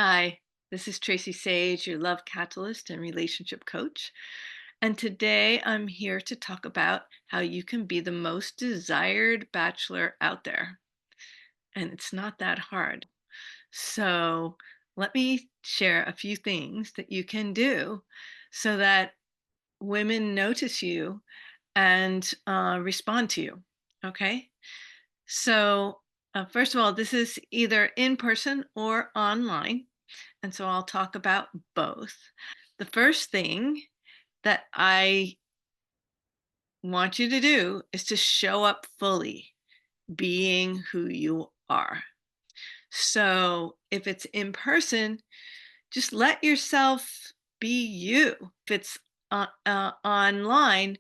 Hi, this is Tracie Sage, your love catalyst and relationship coach. And today I'm here to talk about how you can be the most desired bachelor out there. And it's not that hard. So let me share a few things that you can do so that women notice you and respond to you. Okay. So, first of all, this is either in person or online. And so I'll talk about both. The first thing that I want you to do is to show up fully, being who you are. So if it's in person, just let yourself be you. If it's online,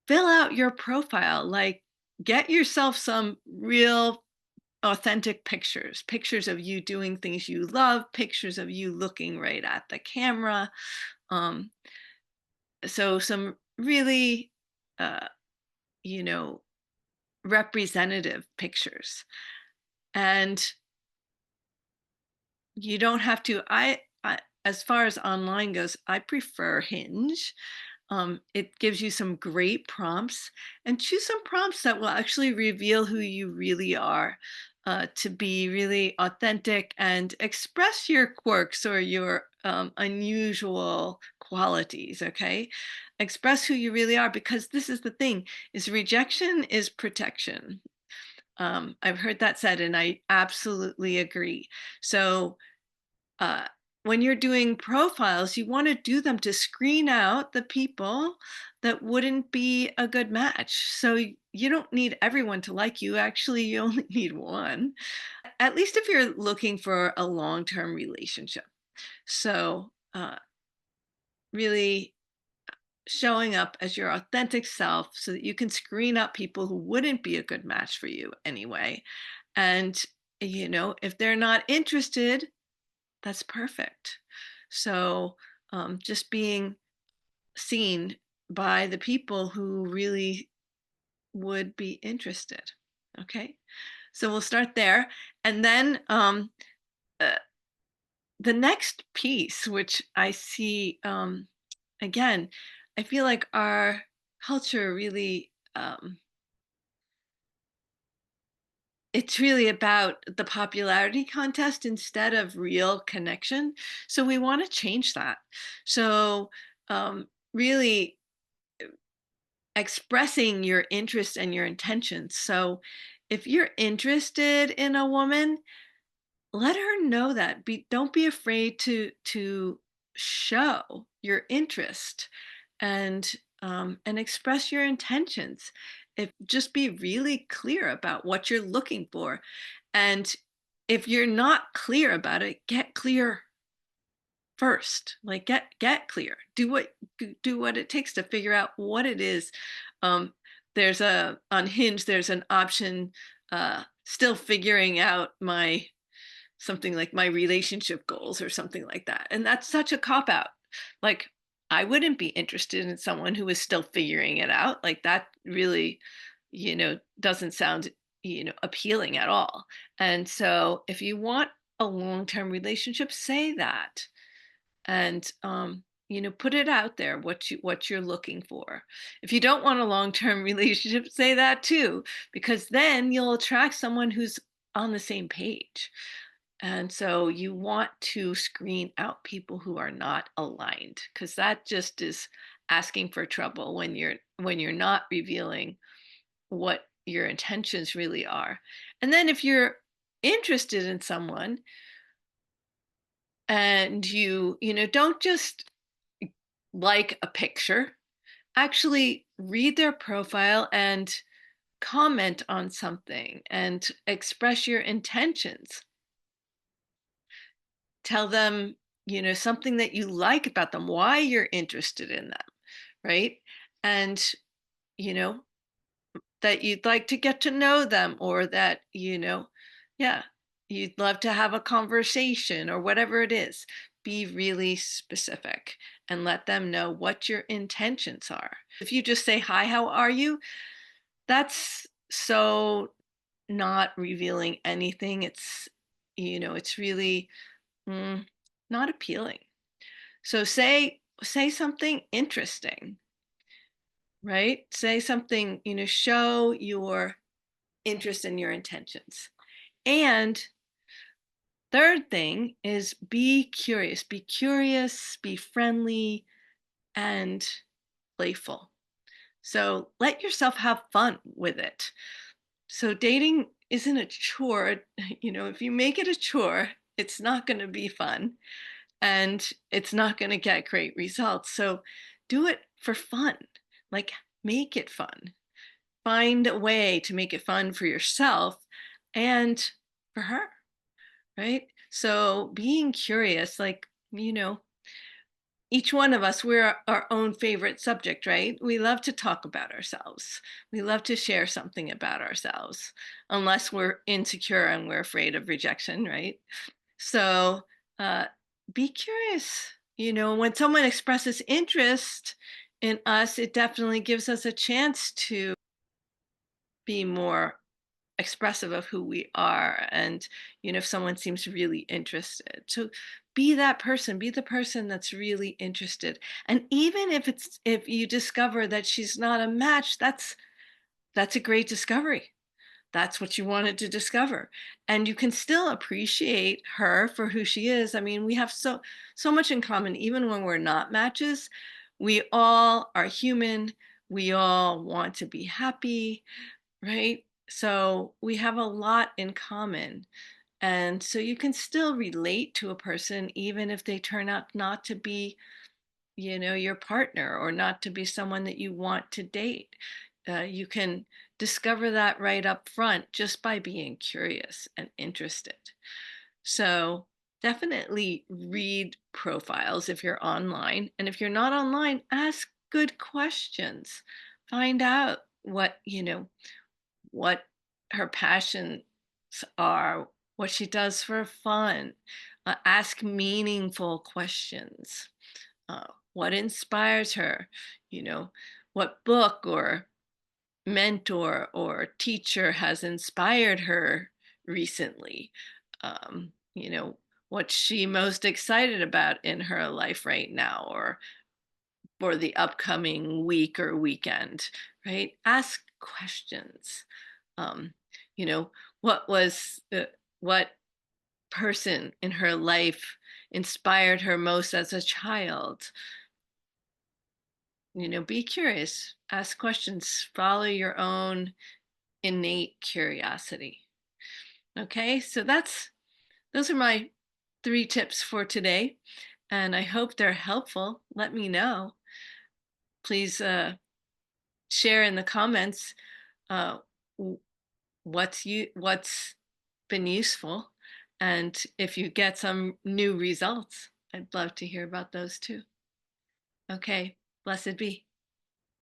fill out your profile. Like, get yourself some real authentic pictures of you doing things you love, pictures of you looking right at the camera. Um, so some really, uh, you know, representative pictures. And you don't have to, as far as online goes, I prefer Hinge. It gives you some great prompts, and choose some prompts that will actually reveal who you really are, to be really authentic and express your quirks or your unusual qualities. Okay, express who you really are, because this is the thing: is rejection is protection. I've heard that said, and I absolutely agree. So uh, when you're doing profiles, you want to do them to screen out the people that wouldn't be a good match. So you don't need everyone to like you. Actually, you only need one, at least if you're looking for a long term relationship. So, really showing up as your authentic self so that you can screen out people who wouldn't be a good match for you anyway. And, if they're not interested, that's perfect. So, just being seen by the people who really would be interested. Okay. So we'll start there. And then uh, the next piece, which I see, again, I feel like our culture really, it's really about the popularity contest instead of real connection. So we want to change that. So, really expressing your interest and your intentions. So if you're interested in a woman, let her know that. Don't be afraid to show your interest and express your intentions. If Just be really clear about what you're looking for. And if you're not clear about it, get clear first. Like, get clear. Do what it takes to figure out what it is. There's a On Hinge, there's an option, still figuring out my something like my relationship goals or something like that. And that's such a cop out. Like, I wouldn't be interested in someone who is still figuring it out. Like, that really, doesn't sound, appealing at all. And so if you want a long-term relationship, say that. And put it out there what you're looking for. If you don't want a long-term relationship, say that too, because then you'll attract someone who's on the same page. And so you want to screen out people who are not aligned, because that just is asking for trouble when you're not revealing what your intentions really are. And then if you're interested in someone, and don't just like a picture, actually read their profile and comment on something and express your intentions. Tell them, something that you like about them, why you're interested in them, right? And, you know, that you'd like to get to know them, or that, yeah, you'd love to have a conversation or whatever it is. Be really specific and let them know what your intentions are. If you just say, "Hi, how are you?" That's so not revealing anything. It's really Mm, not appealing. So say something interesting, right? Say something, show your interest and your intentions. And third thing is be curious. Be curious, be friendly, and playful. So let yourself have fun with it. So dating isn't a chore. If you make it a chore, it's not going to be fun and it's not going to get great results. So do it for fun. Like, make it fun. Find a way to make it fun for yourself and for her, right? So being curious, like, each one of us, we're our own favorite subject, right? We love to talk about ourselves. We love to share something about ourselves, unless we're insecure and we're afraid of rejection, right? So uh, be curious. When someone expresses interest in us, it definitely gives us a chance to be more expressive of who we are. And if someone seems really interested, so be the person that's really interested. And even if you discover that she's not a match, that's a great discovery. That's what you wanted to discover, and you can still appreciate her for who she is. I mean, we have so much in common. Even when we're not matches, we all are human. We all want to be happy, right? So we have a lot in common. And so you can still relate to a person even if they turn out not to be, your partner, or not to be someone that you want to date. You can discover that right up front just by being curious and interested. So definitely read profiles if you're online. And if you're not online, ask good questions. Find out what her passions are, what she does for fun. Ask meaningful questions. What inspires her? You know, what book or mentor or teacher has inspired her recently? What's she most excited about in her life right now, or for the upcoming week or weekend, right? Ask questions. Um, you know, what person in her life inspired her most as a child? Be curious, ask questions, follow your own innate curiosity. Okay, so those are my 3 tips for today, and I hope they're helpful. Let me know. Please share in the comments uh, what's been useful, and if you get some new results, I'd love to hear about those too. Okay, blessed be.